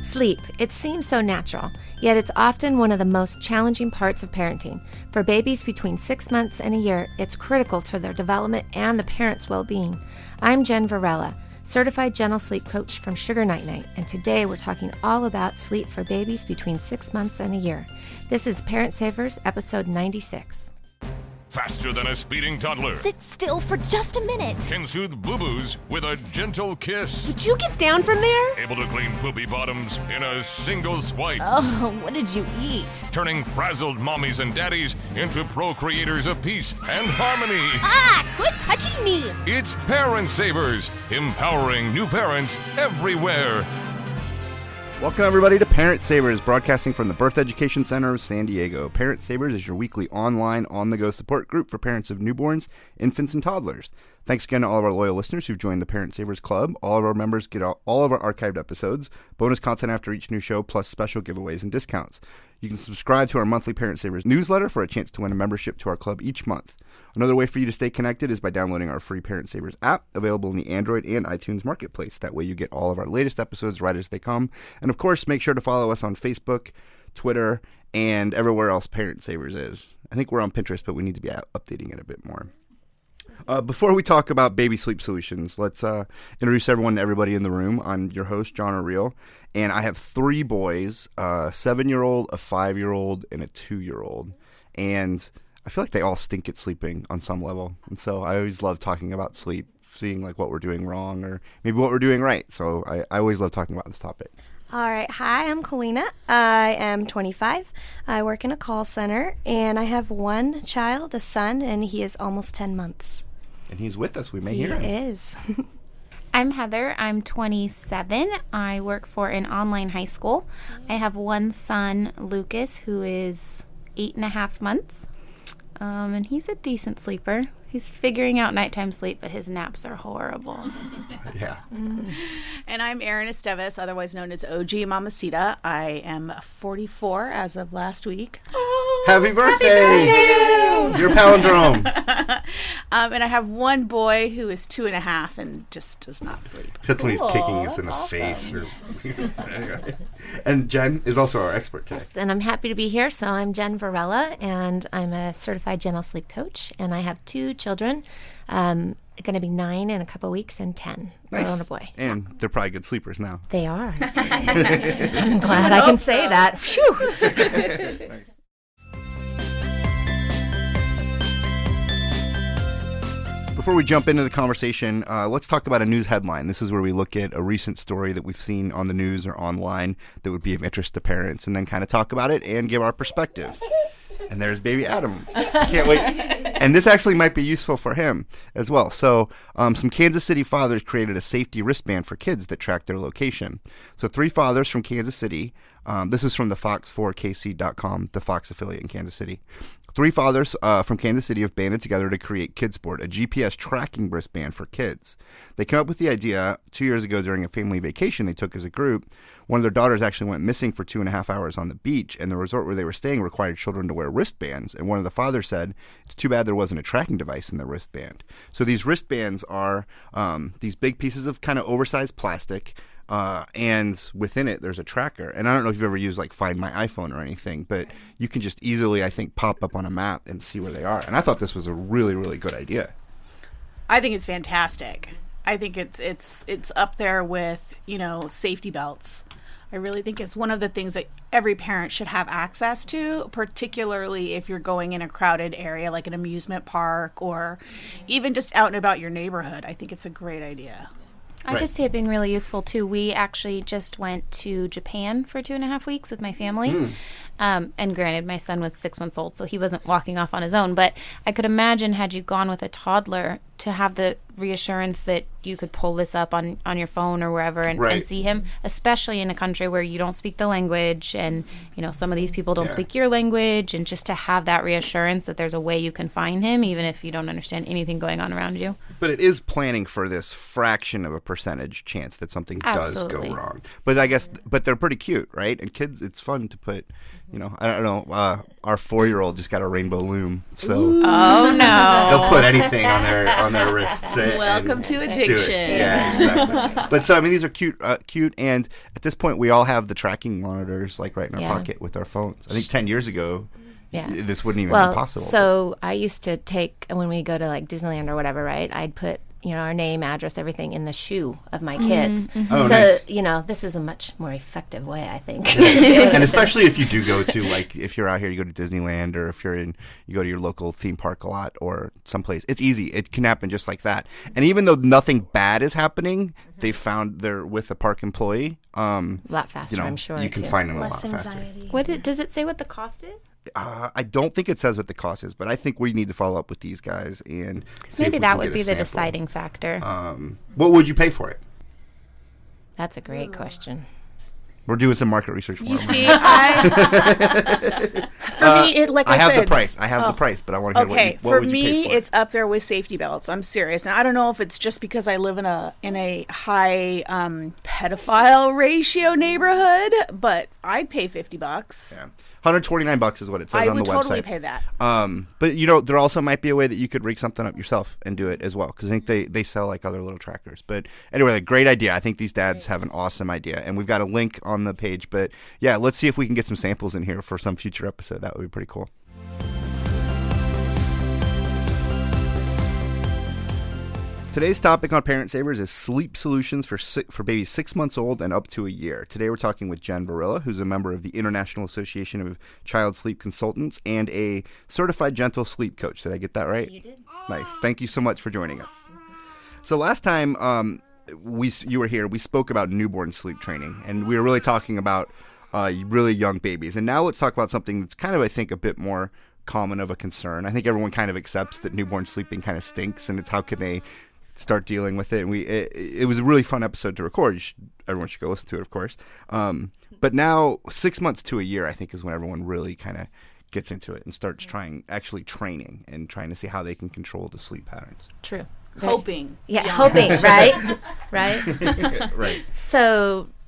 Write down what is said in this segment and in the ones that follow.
Sleep. It seems so natural, yet it's often one of the most challenging parts of parenting. For babies between 6 months and a year, it's critical to their development and the parent's well-being. I'm Jen Varela, certified gentle sleep coach from Sugar Night Night, and today we're talking all about sleep for babies between 6 months and a year. This is Parent Savers, episode 96. Faster than a speeding toddler. Sit still for just a minute. Can soothe boo-boos with a gentle kiss. Would you get down from there? Able to clean poopy bottoms in a single swipe. Oh, what did you eat? Turning frazzled mommies and daddies into procreators of peace and harmony. Ah, quit touching me. It's Parent Savers, empowering new parents everywhere. Welcome, everybody, to Parent Savers, broadcasting from the Birth Education Center of San Diego. Parent Savers is your weekly online, on-the-go support group for parents of newborns, infants, and toddlers. Thanks again to all of our loyal listeners who've joined the Parent Savers Club. All of our members get all of our archived episodes, bonus content after each new show, plus special giveaways and discounts. You can subscribe to our monthly Parent Savers newsletter for a chance to win a membership to our club each month. Another way for you to stay connected is by downloading our free Parent Savers app, available in the Android and iTunes marketplace. That way you get all of our latest episodes right as they come. And of course, make sure to follow us on Facebook, Twitter, and everywhere else Parent Savers is. I think we're on Pinterest, but we need to be updating it a bit more. Before we talk about baby sleep solutions, let's introduce everybody in the room. I'm your host, John O'Reilly, and I have 3 boys, a 7-year-old, a 5-year-old, and a 2-year-old. And I feel like they all stink at sleeping on some level. And so I always love talking about sleep, seeing like what we're doing wrong or maybe what we're doing right. So I always love talking about this topic. All right. Hi, I'm Colina. I am 25. I work in a call center, and I have one child, a son, and he is almost 10 months. And he's with us. We may hear him. He is. I'm Heather. I'm 27. I work for an online high school. I have one son, Lucas, who is 8.5 months. And he's a decent sleeper. He's figuring out nighttime sleep, but his naps are horrible. Yeah. And I'm Erin Esteves, otherwise known as OG Mamacita. I am 44 as of last week. Happy birthday! Your palindrome. And I have one boy who is 2.5 and just does not sleep. Except when he's kicking us in the face. And Jen is also our expert today. And I'm happy to be here. So I'm Jen Varela, and I'm a certified gentle sleep coach, and I have 2 children. Going to be 9 in a couple weeks and 10. Nice. Girl and a boy. And they're probably good sleepers now. They are. I'm glad I can say that. Phew. Nice. Before we jump into the conversation, let's talk about a news headline. This is where we look at a recent story that we've seen on the news or online that would be of interest to parents, and then kind of talk about it and give our perspective. And there's baby Adam. Can't wait. And this actually might be useful for him as well. So some Kansas City fathers created a safety wristband for kids that track their location. So 3 fathers from Kansas City. This is from the Fox4KC.com, the Fox affiliate in Kansas City. 3 fathers from Kansas City have banded together to create KidSport, a GPS tracking wristband for kids. They came up with the idea 2 years ago during a family vacation they took as a group. One of their daughters actually went missing for 2.5 hours on the beach, and the resort where they were staying required children to wear wristbands. And one of the fathers said, it's too bad there wasn't a tracking device in the wristband. So these wristbands are these big pieces of kind of oversized plastic, and within it there's a tracker. And I don't know if you've ever used like Find My iPhone or anything, but you can just easily, I think, pop up on a map and see where they are. And I thought this was a really, really good idea. I think it's fantastic. I think it's up there with, safety belts. I really think it's one of the things that every parent should have access to, particularly if you're going in a crowded area like an amusement park or even just out and about your neighborhood. I think it's a great idea. I could see it being really useful, too. We actually just went to Japan for 2.5 weeks with my family. And granted, my son was 6 months old, so he wasn't walking off on his own. But I could imagine, had you gone with a toddler, to have the reassurance that you could pull this up on your phone or wherever and see him, especially in a country where you don't speak the language and, some of these people don't speak your language, and just to have that reassurance that there's a way you can find him, even if you don't understand anything going on around you. But it is planning for this fraction of a percentage chance that something does go wrong. But I guess, but they're pretty cute, right? And kids, it's fun to put, I don't know. Our 4-year-old just got a rainbow loom, so Oh no. they'll put anything on their wrists. Welcome to addiction. Do it. Yeah, exactly. But so these are cute, and at this point, we all have the tracking monitors like right in our pocket with our phones. I think 10 years ago, this wouldn't even be possible. So I used to take, when we go to like Disneyland or whatever, right? I'd put our name, address, everything in the shoe of my kids. Oh, so, nice. this is a much more effective way, I think. And especially if you do go to, like, if you're out here, you go to Disneyland, or if you go to your local theme park a lot or someplace. It's easy. It can happen just like that. And even though nothing bad is happening, they found they're with a park employee. A lot faster, I'm sure. You can too. find them a Less lot faster. anxiety. Does it say what the cost is? I don't think it says what the cost is, but I think we need to follow up with these guys and see Maybe if we that can would get a be the sample. deciding factor. What would you pay for it? That's a great question. We're doing some market research for You them. see, for me, I have said, the price. I have the price, but I want to hear okay, what for would you me, pay for it's up there with safety belts. I'm serious, and I don't know if it's just because I live in a high pedophile ratio neighborhood, but I'd pay $50. Yeah. $129 is what it says I on the would website. totally pay that. But there also might be a way that you could rig something up yourself and do it as well, because I think they sell like other little trackers. But anyway, like, great idea. I think these dads have an awesome idea, and we've got a link on the page. But yeah, let's see if we can get some samples in here for some future episode. That would be pretty cool. Today's topic on Parent Savers is sleep solutions for babies 6 months old and up to a year. Today we're talking with Jen Varilla, who's a member of the International Association of Child Sleep Consultants and a certified gentle sleep coach. Did I get that right? You did. Nice. Thank you so much for joining us. So last time you were here, we spoke about newborn sleep training, and we were really talking about really young babies. And now let's talk about something that's kind of, I think, a bit more common of a concern. I think everyone kind of accepts that newborn sleeping kind of stinks, and it's how can they start dealing with it. And it was a really fun episode to record. Everyone should go listen to it, of course. But now 6 months to a year, I think, is when everyone really kind of gets into it and starts actually training and trying to see how they can control the sleep patterns. True. Hoping. Yeah, hoping, right? Right? Right.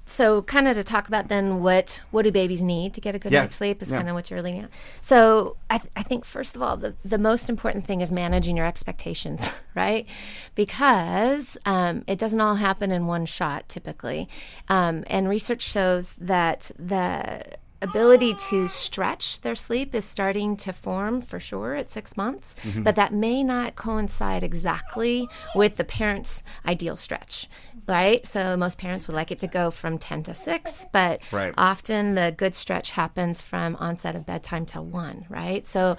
So kind of to talk about then what do babies need to get a good night's sleep is kind of what you're leading at. So I think, first of all, the most important thing is managing your expectations, right? Because it doesn't all happen in one shot typically. And research shows that the ability to stretch their sleep is starting to form for sure at 6 months, but that may not coincide exactly with the parent's ideal stretch, right? So most parents would like it to go from 10 to 6, but often the good stretch happens from onset of bedtime till 1, right? So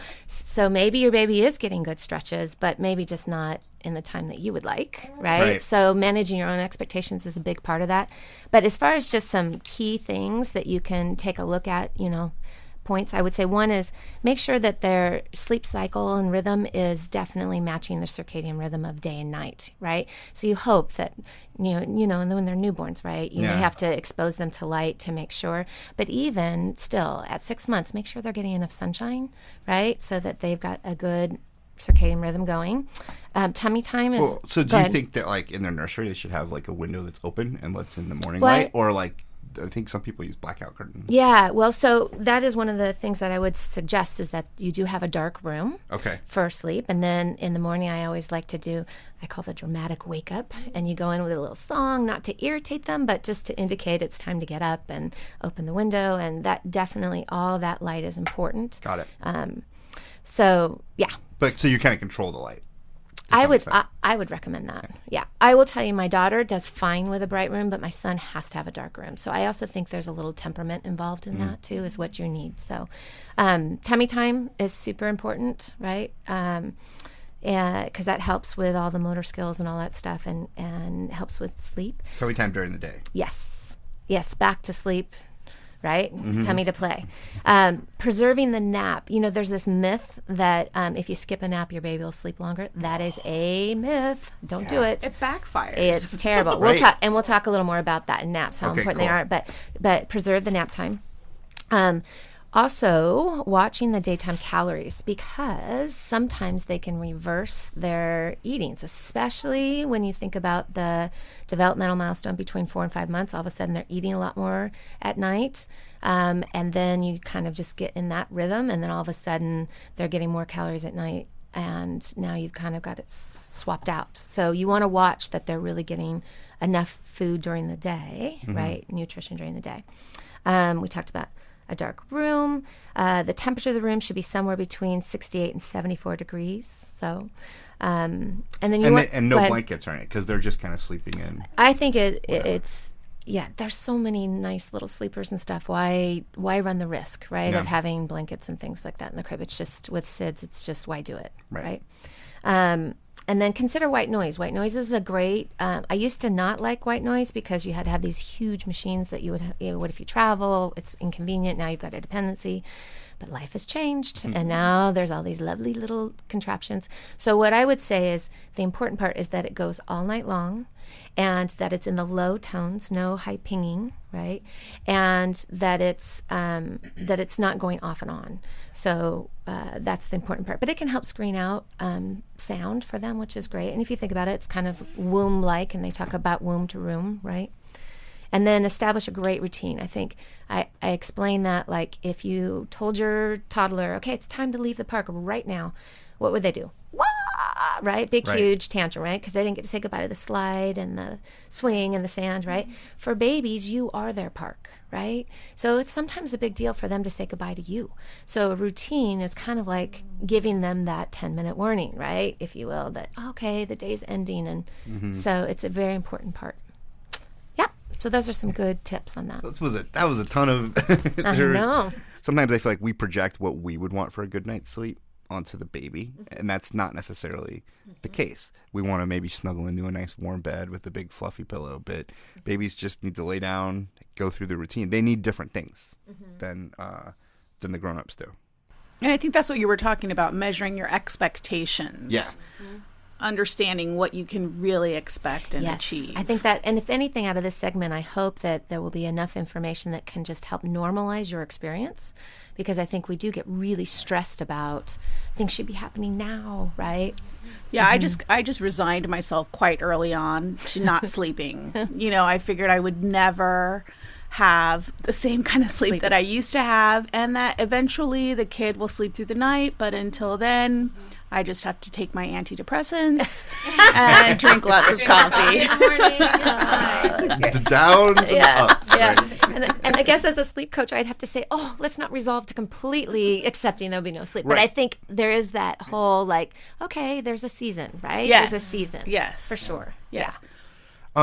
maybe your baby is getting good stretches, but maybe just not in the time that you would like, right? So managing your own expectations is a big part of that. But as far as just some key things that you can take a look at, points, I would say one is make sure that their sleep cycle and rhythm is definitely matching the circadian rhythm of day and night, right? So you hope that, and then when they're newborns, right, you may have to expose them to light to make sure. But even still, at 6 months, make sure they're getting enough sunshine, right, so that they've got a good circadian rhythm going. Tummy time is cool. So do you think that, like, in their nursery they should have like a window that's open and lets in the morning light, or like I think some people use blackout curtains? Yeah, well, so that is one of the things that I would suggest is that you do have a dark room for sleep. And then in the morning, I always like to do, I call the dramatic wake up. And you go in with a little song, not to irritate them, but just to indicate it's time to get up and open the window. And that definitely, all that light is important. Got it. So, yeah. But so you kind of control the light. I would recommend that. Yeah. I will tell you, my daughter does fine with a bright room, but my son has to have a dark room. So I also think there's a little temperament involved in that too, is what you need. So tummy time is super important, right? Because that helps with all the motor skills and all that stuff, and helps with sleep. Tummy time during the day. Yes, back to sleep. Right? Tummy to play. Preserving the nap. There's this myth that if you skip a nap, your baby will sleep longer. That is a myth. Don't do it. It backfires. It's terrible. We'll talk a little more about that in naps, how important they are. But preserve the nap time. Also, watching the daytime calories, because sometimes they can reverse their eatings, especially when you think about the developmental milestone between 4 and 5 months. All of a sudden, they're eating a lot more at night. And then you kind of just get in that rhythm, and then all of a sudden, they're getting more calories at night. And now you've kind of got it swapped out. So you want to watch that they're really getting enough food during the day, right? Nutrition during the day. We talked about a dark room. The temperature of the room should be somewhere between 68 and 74 degrees. So, and then you want, and no blankets or anything, because they're just kind of sleeping in. I think it's there's so many nice little sleepers and stuff. Why run the risk, right, of having blankets and things like that in the crib? It's just, with SIDS, it's just, why do it, right? And then consider white noise. White noise is a great, I used to not like white noise because you had to have these huge machines that you would if you travel, it's inconvenient. Now you've got a dependency. But life has changed, and now there's all these lovely little contraptions. So what I would say is the important part is that it goes all night long, and that it's in the low tones, no high pinging, right? And that it's not going off and on. So that's the important part. But it can help screen out sound for them, which is great. And if you think about it, it's kind of womb-like, and they talk about womb to room, right? And then establish a great routine. I think I explain that, like, if you told your toddler, okay, it's time to leave the park right now, what would they do? Wah! Right? Big, huge tantrum, right? Because they didn't get to say goodbye to the slide and the swing and the sand, right? For babies, you are their park, right? So it's sometimes a big deal for them to say goodbye to you. So a routine is kind of like giving them that 10-minute warning, right? If you will, that, okay, the day's ending. And so it's a very important part. So those are some good tips on that. That was a ton of... I know. Sometimes I feel like we project what we would want for a good night's sleep onto the baby, and that's not necessarily the case. We want to maybe snuggle into a nice warm bed with a big fluffy pillow, but babies just need to lay down, go through the routine. They need different things than the grown-ups do. And I think that's what you were talking about, measuring your expectations. Yeah. Understanding what you can really expect and achieve. I think that, and if anything out of this segment, I hope that there will be enough information that can just help normalize your experience, because I think we do get really stressed about things should be happening now, right? Yeah, I just resigned myself quite early on to not sleeping. I figured I would never have the same kind of sleep that I used to have, and that eventually the kid will sleep through the night, but until then I just have to take my antidepressants and drink lots of coffee. The downs and ups. Yeah. Right? And I guess as a sleep coach, I'd have to say, let's not resolve to completely accepting there'll be no sleep. But I think there is that whole, like, okay, there's a season, right? Yes. There's a season. Yes. For sure. Yes. Yeah.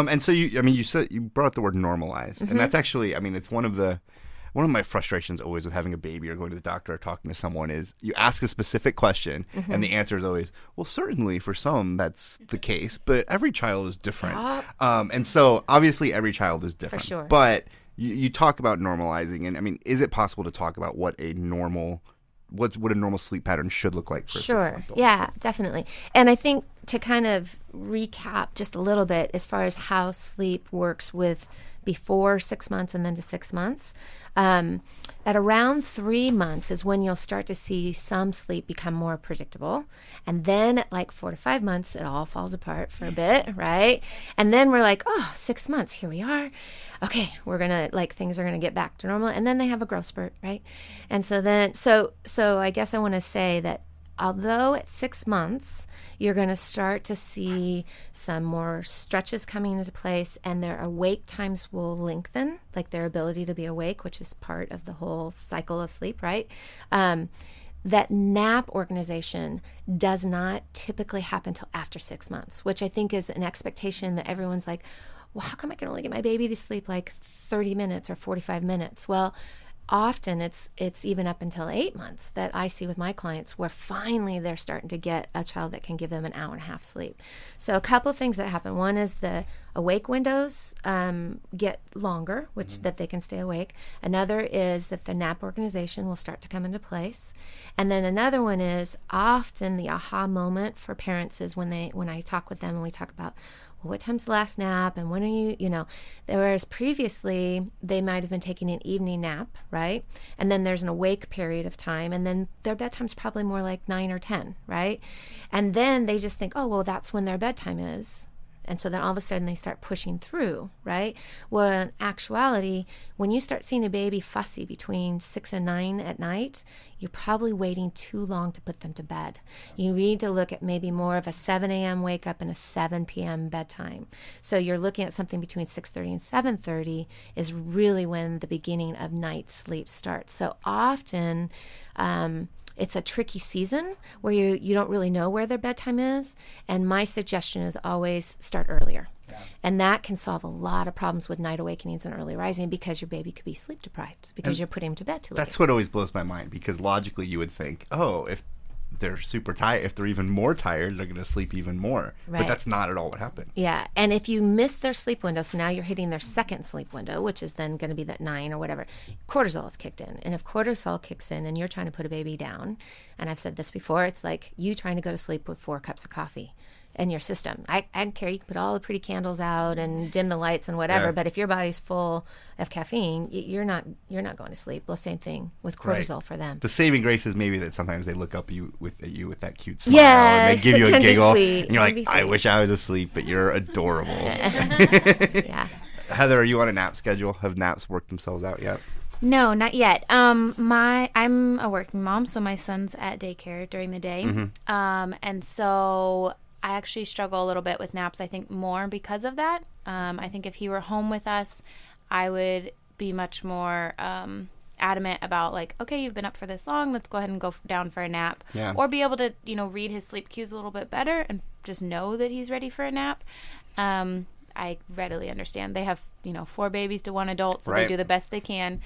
And so you said, you brought up the word normalize, and that's actually, it's one of my frustrations always with having a baby or going to the doctor or talking to someone is you ask a specific question and the answer is always, well, certainly for some that's the case, but every child is different. And so obviously every child is different. For sure. But you talk about normalizing, and is it possible to talk about what a normal sleep pattern should look like for a 6-month-old? Yeah, definitely. And I think to kind of recap just a little bit as far as how sleep works with before 6 months and then to 6 months, at around 3 months is when you'll start to see some sleep become more predictable. And then at like 4 to 5 months, it all falls apart for a bit, right? And then we're like, 6 months, here we are. Okay, we're going to, things are going to get back to normal. And then they have a growth spurt, right? And so then, so I guess I want to say that although at 6 months, you're going to start to see some more stretches coming into place, and their awake times will lengthen, like their ability to be awake, which is part of the whole cycle of sleep, right? That nap organization does not typically happen until after 6 months, which I think is an expectation that everyone's like, well, how come I can only get my baby to sleep like 30 minutes or 45 minutes? Well, often it's even up until 8 months that I see with my clients where finally they're starting to get a child that can give them an hour and a half sleep. So a couple of things that happen. One is the awake windows get longer, which that they can stay awake. Another is that the nap organization will start to come into place. And then another one is often the aha moment for parents is when I talk with them and we talk about, well, what time's the last nap? And when are you, whereas previously they might have been taking an evening nap, right? And then there's an awake period of time. And then their bedtime's probably more like 9 or 10, right? And then they just think, oh, well, that's when their bedtime is. And so then all of a sudden they start pushing through, right? Well, in actuality, when you start seeing a baby fussy between 6 and 9 at night, you're probably waiting too long to put them to bed. You need to look at maybe more of a 7 a.m. wake up and a 7 p.m. bedtime. So you're looking at something between 6:30 and 7:30 is really when the beginning of night sleep starts. So often, it's a tricky season where you don't really know where their bedtime is. And my suggestion is always start earlier. Yeah. And that can solve a lot of problems with night awakenings and early rising because your baby could be sleep deprived because you're putting him to bed too late. That's what always blows my mind because logically you would think, oh, if they're super tired, if they're even more tired, they're going to sleep even more. Right. But that's not at all what happened. Yeah. And if you miss their sleep window, so now you're hitting their second sleep window, which is then going to be that 9 or whatever, cortisol is kicked in. And if cortisol kicks in and you're trying to put a baby down, and I've said this before, it's like you trying to go to sleep with 4 cups of coffee in your system. I don't care. You can put all the pretty candles out and dim the lights and whatever, but if your body's full of caffeine, you're not going to sleep. Well, same thing with cortisol for them. The saving grace is maybe that sometimes they look up at you with that cute smile and they give you a giggle, and you're like, I wish I was asleep, but you're adorable. Yeah. Heather, are you on a nap schedule? Have naps worked themselves out yet? No, not yet. I'm a working mom, so my son's at daycare during the day, and so I actually struggle a little bit with naps, I think more because of that. I think if he were home with us, I would be much more adamant about like, okay, you've been up for this long, let's go ahead and go down for a nap. Yeah. Or be able to, read his sleep cues a little bit better and just know that he's ready for a nap. I readily understand. They have, 4 babies to 1 adult, so they do the best they can.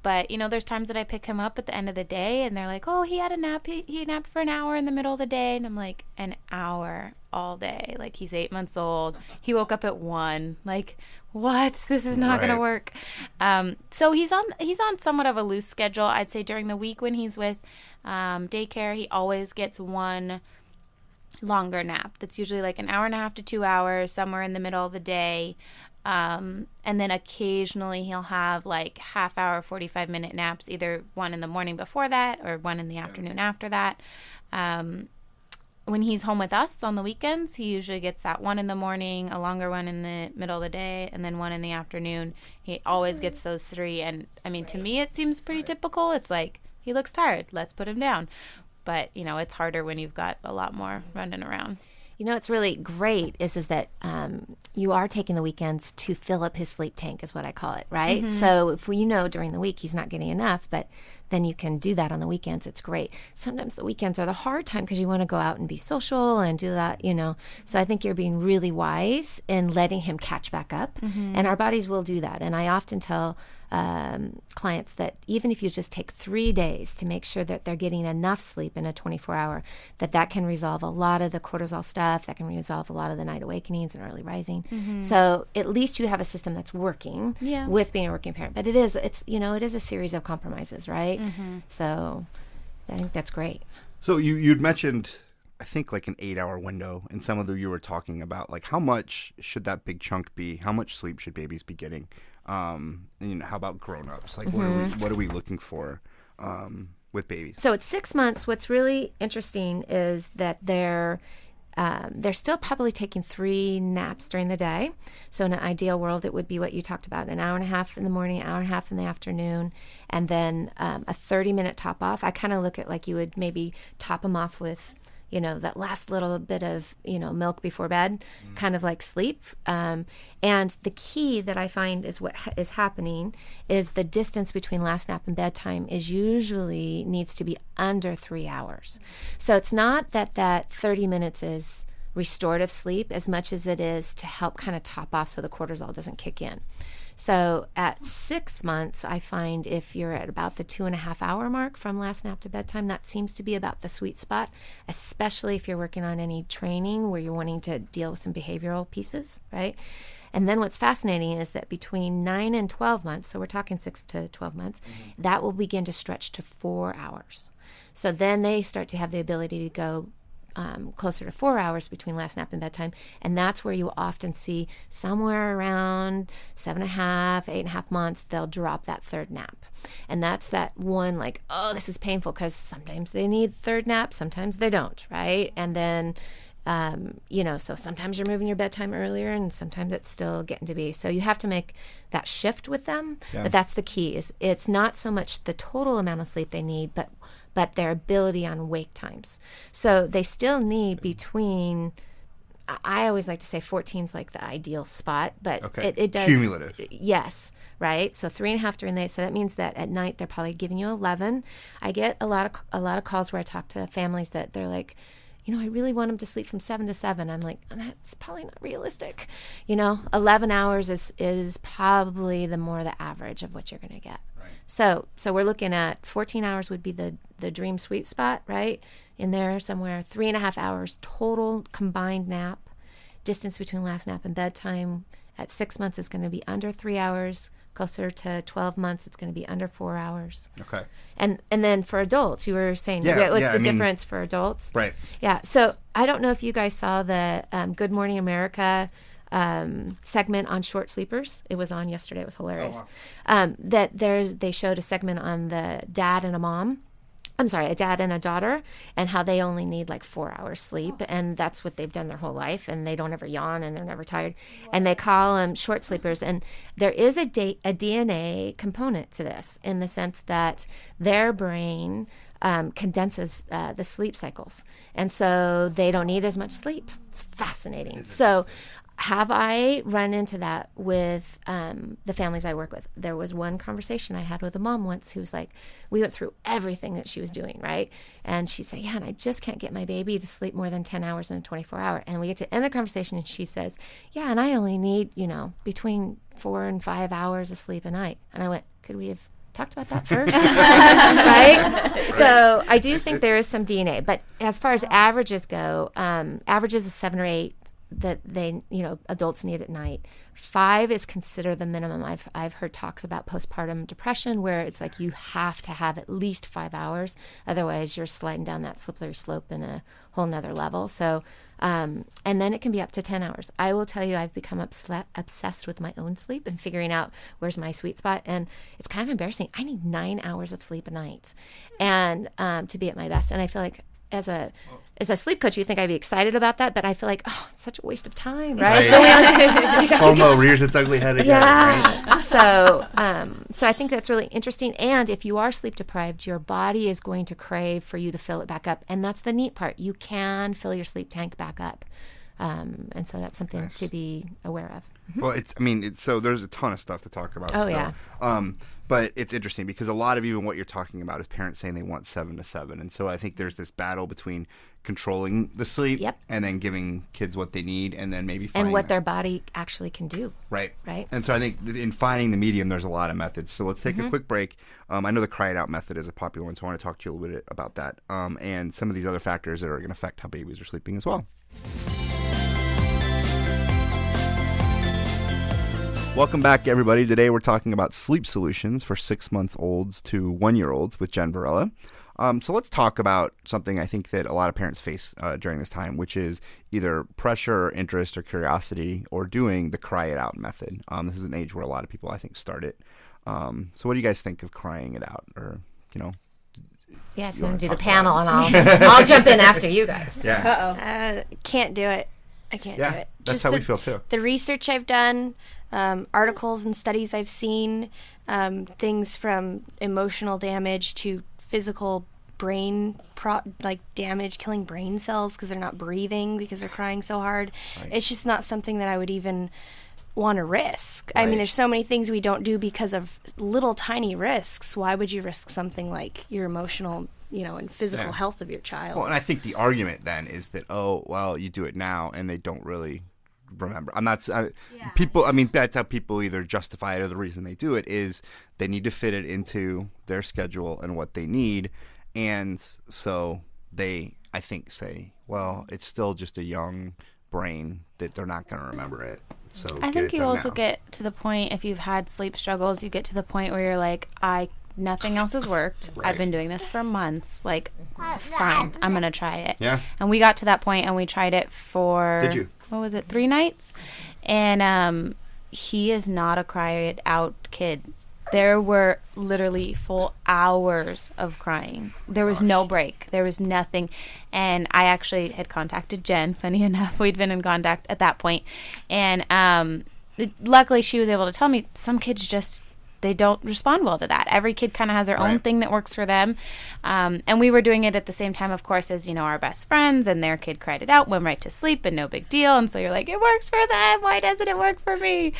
But, there's times that I pick him up at the end of the day and they're like, oh, he had a nap. He napped for an hour in the middle of the day. And I'm like, an hour all day. Like, he's 8 months old. He woke up at 1. Like, what? This is not going to work. So he's on somewhat of a loose schedule. I'd say during the week when he's with daycare, he always gets 1 longer nap. That's usually like an hour and a half to 2 hours, somewhere in the middle of the day. And then occasionally he'll have like half hour, 45-minute naps, either 1 in the morning before that or 1 in the afternoon after that. When he's home with us on the weekends, he usually gets that 1 in the morning, a longer 1 in the middle of the day, and then 1 in the afternoon. He always gets those 3. And I mean, to me, it seems pretty typical. It's like, he looks tired. Let's put him down. But, it's harder when you've got a lot more running around. It's really great is that you are taking the weekends to fill up his sleep tank is what I call it, right? Mm-hmm. So if during the week he's not getting enough, but then you can do that on the weekends. It's great. Sometimes the weekends are the hard time because you want to go out and be social and do that, So I think you're being really wise in letting him catch back up. Mm-hmm. And our bodies will do that. And I often tell clients that even if you just take 3 days to make sure that they're getting enough sleep in a 24-hour, that can resolve a lot of the cortisol stuff, that can resolve a lot of the night awakenings and early rising. Mm-hmm. So at least you have a system that's working with being a working parent. But it is a series of compromises, right? Mm-hmm. So I think that's great. So you'd mentioned, I think, like an 8-hour window, and some of you were talking about like how much should that big chunk be? How much sleep should babies be getting? And how about grown-ups? Like, what are we looking for with babies? So at 6 months, what's really interesting is that they're still probably taking 3 naps during the day. So in an ideal world, it would be what you talked about, an hour and a half in the morning, an hour and a half in the afternoon, and then a 30-minute top-off. I kind of look at like you would maybe top them off with that last little bit of, milk before bed, kind of like sleep. And the key that I find is what is happening is the distance between last nap and bedtime usually needs to be under 3 hours. So it's not that 30 minutes is restorative sleep as much as it is to help kind of top off so the cortisol doesn't kick in. So at 6 months, I find if you're at about the 2.5 hour mark from last nap to bedtime, that seems to be about the sweet spot, especially if you're working on any training where you're wanting to deal with some behavioral pieces, right? And then what's fascinating is that between 9 and 12 months, so we're talking 6 to 12 months, that will begin to stretch to 4 hours. So then they start to have the ability to go closer to 4 hours between last nap and bedtime. And that's where you often see somewhere around 7.5, 8.5 months, they'll drop that third nap. And that's that one like, oh, this is painful, because sometimes they need third nap, sometimes they don't, right? And then, so sometimes you're moving your bedtime earlier and sometimes it's still getting to be. So you have to make that shift with them. Yeah. But that's the key, is it's not so much the total amount of sleep they need, but their ability on wake times. So they still need between, I always like to say 14 is like the ideal spot, but it does. Cumulative. Yes, right? So 3.5 during the night. So that means that at night they're probably giving you 11. I get a lot of calls where I talk to families that they're like, I really want them to sleep from 7 to 7. I'm like, that's probably not realistic. 11 hours is probably the average of what you're going to get. Right. So we're looking at 14 hours would be the dream sweet spot, right? In there somewhere, 3.5 hours total combined nap. Distance between last nap and bedtime at 6 months is going to be under 3 hours. Closer to 12 months, it's going to be under 4 hours. Okay. And then for adults, you were saying, what's the difference for adults? Right. Yeah. So I don't know if you guys saw the Good Morning America segment on short sleepers. It was on yesterday. It was hilarious. Oh, wow. They showed a segment on the dad and a dad and a daughter, and how they only need like 4 hours sleep, and that's what they've done their whole life, and they don't ever yawn, and they're never tired, and they call them short sleepers. And there is a DNA component to this, in the sense that their brain condenses the sleep cycles, and so they don't need as much sleep. It's fascinating. So have I run into that with the families I work with? There was one conversation I had with a mom once who was like, we went through everything that she was doing, right? And she said, and I just can't get my baby to sleep more than 10 hours in a 24-hour. And we get to end the conversation, and she says, and I only need, between 4 and 5 hours of sleep a night. And I went, could we have talked about that first? Right? So I do think there is some DNA. But as far as averages go, averages is 7 or 8 that they, adults need at night. 5 is considered the minimum. I've heard talks about postpartum depression where it's like you have to have at least 5 hours, otherwise you're sliding down that slippery slope in a whole nother level. So, and then it can be up to 10 hours. I will tell you, I've become obsessed with my own sleep and figuring out where's my sweet spot. And it's kind of embarrassing. I need 9 hours of sleep a night, and to be at my best. And I feel like as a sleep coach, you think I'd be excited about that, but I feel like, it's such a waste of time, right? FOMO rears its ugly head again. Yeah. Right? So I think that's really interesting. And if you are sleep deprived, your body is going to crave for you to fill it back up. And that's the neat part. You can fill your sleep tank back up. And so that's something to be aware of. Well, so there's a ton of stuff to talk about. Oh, still. yeah. But it's interesting because a lot of even what you're talking about is parents saying they want 7 to 7. And so I think there's this battle between controlling the sleep and then giving kids what they need, and then maybe finding what their body actually can do. Right. Right. And so I think in finding the medium, there's a lot of methods. So let's take a quick break. I know the cry it out method is a popular one, so I want to talk to you a little bit about that and some of these other factors that are going to affect how babies are sleeping as well. Welcome back, everybody. Today we're talking about sleep solutions for 6-month-olds to 1-year-olds with Jen Varela. So let's talk about something I think that a lot of parents face during this time, which is either pressure or interest or curiosity or doing the cry it out method. This is an age where a lot of people, I think, start it. So what do you guys think of crying it out? Or, Yeah, it's going to do the panel, and I'll jump in after you guys. Yeah. Can't do it. I can't do it. That's how we feel, too. The research I've done, articles and studies I've seen, things from emotional damage to physical brain damage, killing brain cells because they're not breathing because they're crying so hard. Right. It's just not something that I would even want to risk. Right. I mean, there's so many things we don't do because of little tiny risks. Why would you risk something like your emotional and physical health of your child? Well, and I think the argument then is that, you do it now and they don't really remember. People, that's how people either justify it or the reason they do it is they need to fit it into their schedule and what they need. And so they, I think, say, it's still just a young brain that they're not going to remember it. So I think you also get to the point, if you've had sleep struggles, you get to the point where you're like, I nothing else has worked. I've been doing this for months. Like, fine, I'm going to try it. Yeah. And we got to that point and we tried it for, Did you? what was it, 3 nights? And he is not a cry out kid. There were literally full hours of crying. There was no break. There was nothing. And I actually had contacted Jen. Funny enough, we'd been in contact at that point. And luckily she was able to tell me some kids just, they don't respond well to that. Every kid kind of has their own thing that works for them. And we were doing it at the same time, of course, as, our best friends, and their kid cried it out, went right to sleep, and no big deal. And so you're like, it works for them. Why doesn't it work for me?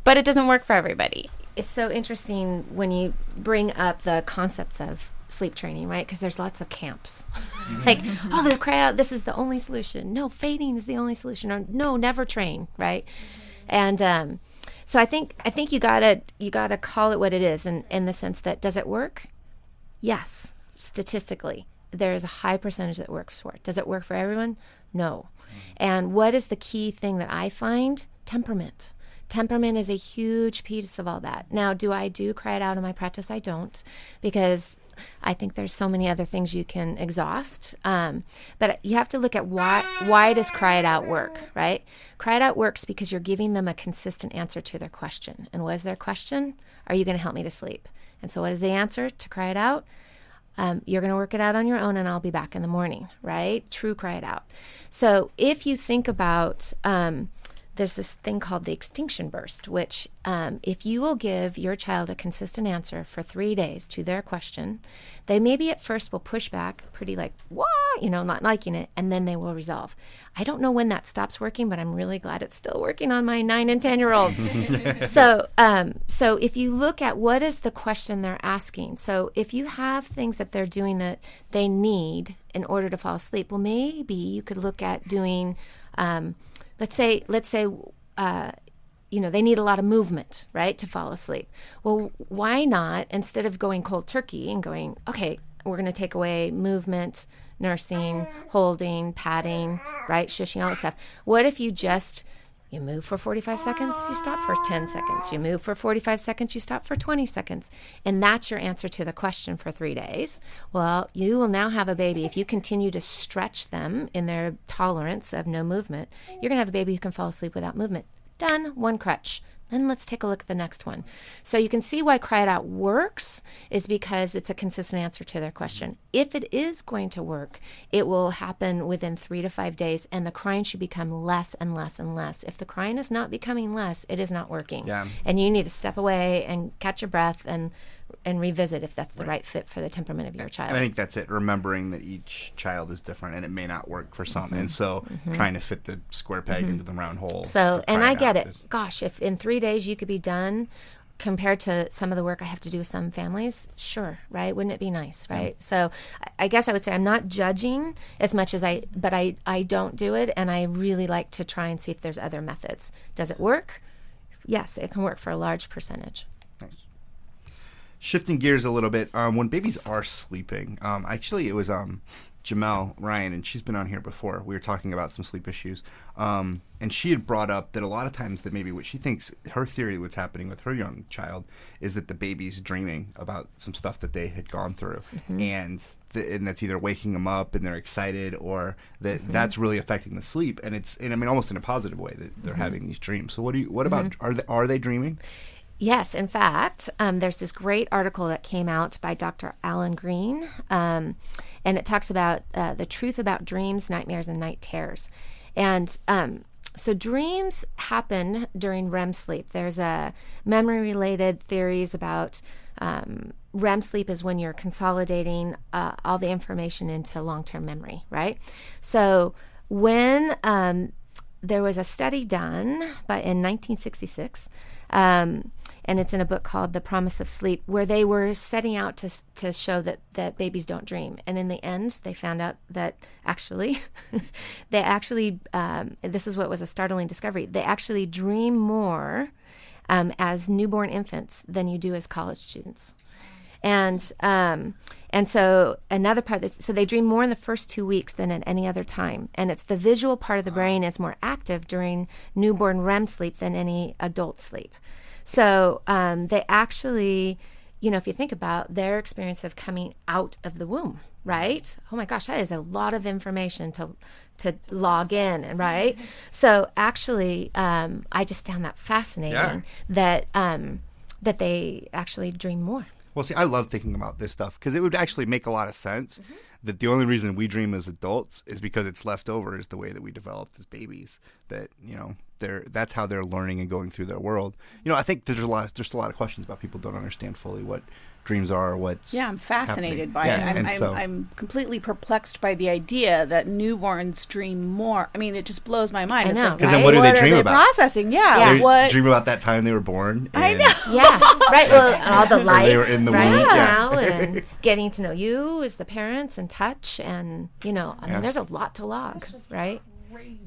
But it doesn't work for everybody. It's so interesting when you bring up the concepts of sleep training, right? Because there's lots of camps. Like, the cry out, this is the only solution. No, fading is the only solution. Or no, never train, right? And so I think you gotta call it what it is, in the sense that, does it work? Yes, statistically, there is a high percentage that works for it. Does it work for everyone? No. And what is the key thing that I find? Temperament. Temperament is a huge piece of all that. Now, do I cry it out in my practice? I don't, because I think there's so many other things you can exhaust. But you have to look at why does cry it out work, right? Cry it out works because you're giving them a consistent answer to their question. And what is their question? Are you going to help me to sleep? And so what is the answer to cry it out? You're going to work it out on your own, and I'll be back in the morning, right? True cry it out. So if you think about... there's this thing called the extinction burst, which if you will give your child a consistent answer for 3 days to their question, they maybe at first will push back pretty like, what? Not liking it, and then they will resolve. I don't know when that stops working, but I'm really glad it's still working on my 9 and 10-year-old. So if you look at what is the question they're asking, so if you have things that they're doing that they need in order to fall asleep, well, maybe you could look at doing... Let's say, they need a lot of movement, right, to fall asleep. Well, why not, instead of going cold turkey and going, okay, we're going to take away movement, nursing, holding, patting, right, shushing, all that stuff. What if you move for 45 seconds, you stop for 10 seconds. You move for 45 seconds, you stop for 20 seconds. And that's your answer to the question for 3 days. Well, you will now have a baby. If you continue to stretch them in their tolerance of no movement, you're going to have a baby who can fall asleep without movement. Done. 1 crutch. Then let's take a look at the next one. So you can see why Cry It Out works is because it's a consistent answer to their question. If it is going to work, it will happen within 3 to 5 days, and the crying should become less and less and less. If the crying is not becoming less, it is not working. Yeah. And you need to step away and catch your breath and revisit if that's the right fit for the temperament of your child. And I think that's it, remembering that each child is different and it may not work for some. And so trying to fit the square peg into the round hole. So, and I get it. Gosh, if in 3 days you could be done compared to some of the work I have to do with some families, sure, right? Wouldn't it be nice, right? So I guess I would say I'm not judging as much as I don't do it, and I really like to try and see if there's other methods. Does it work? Yes, it can work for a large percentage. Nice. Shifting gears a little bit, when babies are sleeping, actually it was Jamel Ryan, and she's been on here before. We were talking about some sleep issues, and she had brought up that a lot of times that maybe what she thinks, her theory what's happening with her young child is that the baby's dreaming about some stuff that they had gone through, and that's either waking them up and they're excited, or that's really affecting the sleep, and almost in a positive way that they're having these dreams. So what about are they dreaming? Yes, in fact, there's this great article that came out by Dr. Alan Green, and it talks about the truth about dreams, nightmares, and night terrors. And so dreams happen during REM sleep. There's memory-related theories about REM sleep is when you're consolidating all the information into long-term memory, right? So when there was a study done in 1966, and it's in a book called The Promise of Sleep, where they were setting out to show that babies don't dream. And in the end, they found out that actually, this is what was a startling discovery, they actually dream more as newborn infants than you do as college students. And so another part, so they dream more in the first 2 weeks than at any other time. And it's the visual part of the brain is more active during newborn REM sleep than any adult sleep. So they actually if you think about their experience of coming out of the womb, right? Oh my gosh, that is a lot of information to log in, and right? So actually, I just found that fascinating that they actually dream more. Well, see, I love thinking about this stuff because it would actually make a lot of sense that the only reason we dream as adults is because it's left over is the way that we developed as babies. That, that's how they're learning and going through their world. I think there's a lot of questions about people don't understand fully what dreams are, what's I'm fascinated happening. by it. I'm completely perplexed by the idea that newborns dream more. I mean, it just blows my mind. I know, because then what do they dream about? Processing, They dream about that time they were born. I know. Yeah, right. Well, all the lights, they were in the right womb. now, and getting to know you as the parents and touch, and I mean, there's a lot to log, right?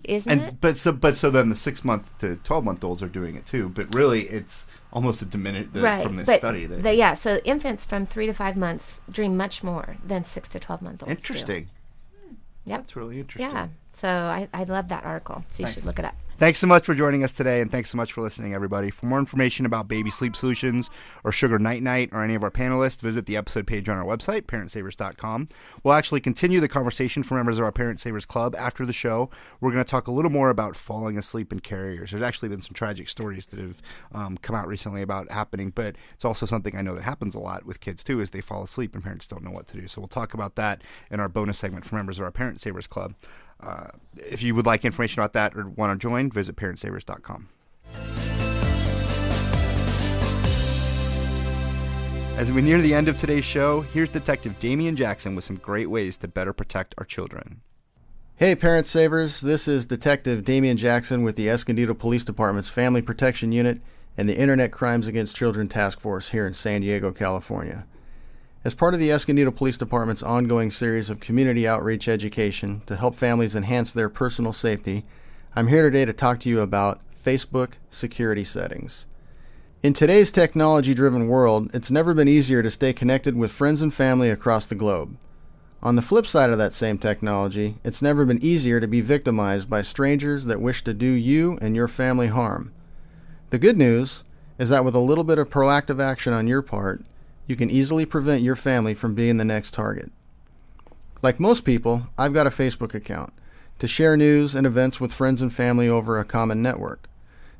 Isn't it? But so then the 6-month to 12-month-olds are doing it too. But really, it's almost a diminished from this study. So infants from 3 to 5 months dream much more than 6 to 12-month-olds. Interesting. Yep. That's really interesting. Yeah. So I love that article. So you should look it up. Thanks so much for joining us today, and thanks so much for listening, everybody. For more information about Baby Sleep Solutions or Sugar Night Night or any of our panelists, visit the episode page on our website, parentsavers.com. We'll actually continue the conversation for members of our Parent Savers Club after the show. We're going to talk a little more about falling asleep in carriers. There's actually been some tragic stories that have come out recently about happening, but it's also something I know that happens a lot with kids, too, is they fall asleep and parents don't know what to do. So we'll talk about that in our bonus segment for members of our Parent Savers Club. If you would like information about that or want to join, visit parentsavers.com. As we near the end of today's show, here's Detective Damian Jackson with some great ways to better protect our children. Hey, Parent Savers. This is Detective Damian Jackson with the Escondido Police Department's Family Protection Unit and the Internet Crimes Against Children Task Force here in San Diego, California. As part of the Escondido Police Department's ongoing series of community outreach education to help families enhance their personal safety, I'm here today to talk to you about Facebook security settings. In today's technology-driven world, it's never been easier to stay connected with friends and family across the globe. On the flip side of that same technology, it's never been easier to be victimized by strangers that wish to do you and your family harm. The good news is that with a little bit of proactive action on your part, you can easily prevent your family from being the next target. Like most people, I've got a Facebook account to share news and events with friends and family over a common network.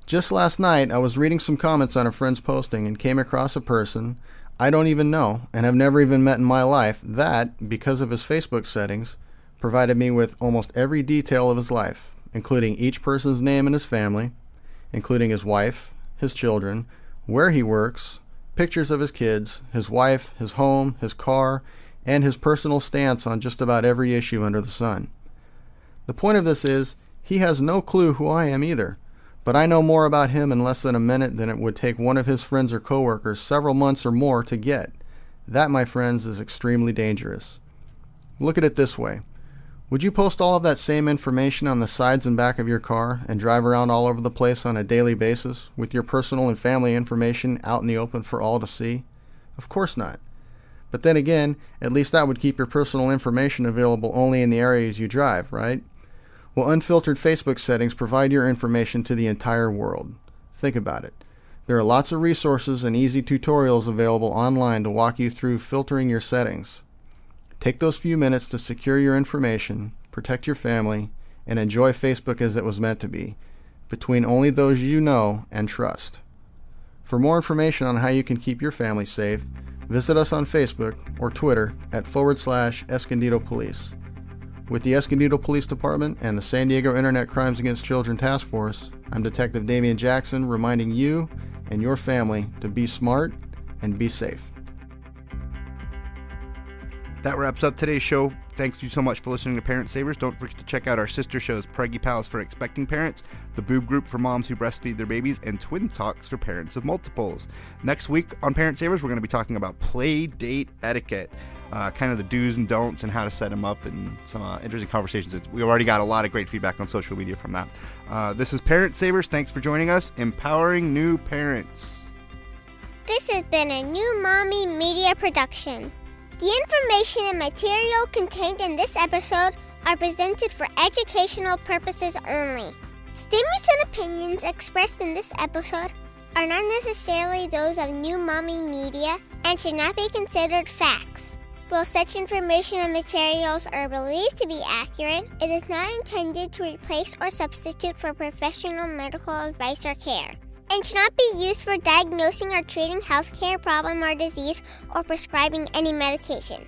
Just last night, I was reading some comments on a friend's posting and came across a person I don't even know and have never even met in my life that, because of his Facebook settings, provided me with almost every detail of his life, including each person's name and his family, including his wife, his children, where he works, pictures of his kids, his wife, his home, his car, and his personal stance on just about every issue under the sun. The point of this is, he has no clue who I am either, but I know more about him in less than a minute than it would take one of his friends or coworkers several months or more to get. That, my friends, is extremely dangerous. Look at it this way. Would you post all of that same information on the sides and back of your car and drive around all over the place on a daily basis with your personal and family information out in the open for all to see? Of course not. But then again, at least that would keep your personal information available only in the areas you drive, right? Well, unfiltered Facebook settings provide your information to the entire world. Think about it. There are lots of resources and easy tutorials available online to walk you through filtering your settings. Take those few minutes to secure your information, protect your family, and enjoy Facebook as it was meant to be, between only those you know and trust. For more information on how you can keep your family safe, visit us on Facebook or Twitter at /Escondido Police. With the Escondido Police Department and the San Diego Internet Crimes Against Children Task Force, I'm Detective Damian Jackson reminding you and your family to be smart and be safe. That wraps up today's show. Thanks you so much for listening to Parent Savers. Don't forget to check out our sister shows, Preggy Pals for expecting parents, The Boob Group for moms who breastfeed their babies, and Twin Talks for parents of multiples. Next week on Parent Savers, we're going to be talking about play date etiquette, kind of the do's and don'ts and how to set them up, and some interesting conversations. We already got a lot of great feedback on social media from that. This is Parent Savers. Thanks for joining us, empowering new parents. This has been a New Mommy Media production. The information and material contained in this episode are presented for educational purposes only. Statements and opinions expressed in this episode are not necessarily those of New Mommy Media and should not be considered facts. While such information and materials are believed to be accurate, it is not intended to replace or substitute for professional medical advice or care, and should not be used for diagnosing or treating healthcare problem or disease or prescribing any medication.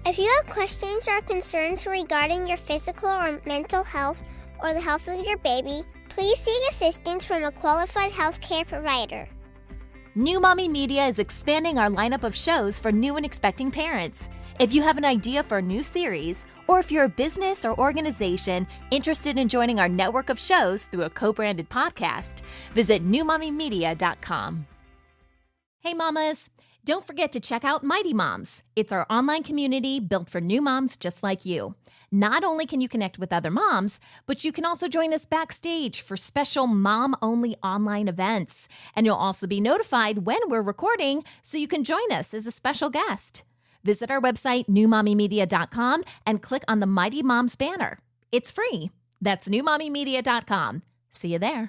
If you have questions or concerns regarding your physical or mental health or the health of your baby, please seek assistance from a qualified healthcare provider. New Mommy Media is expanding our lineup of shows for new and expecting parents. If you have an idea for a new series, or if you're a business or organization interested in joining our network of shows through a co-branded podcast, visit newmommymedia.com. Hey mamas, don't forget to check out Mighty Moms. It's our online community built for new moms just like you. Not only can you connect with other moms, but you can also join us backstage for special mom-only online events. And you'll also be notified when we're recording so you can join us as a special guest. Visit our website, newmommymedia.com, and click on the Mighty Moms banner. It's free. That's newmommymedia.com. See you there.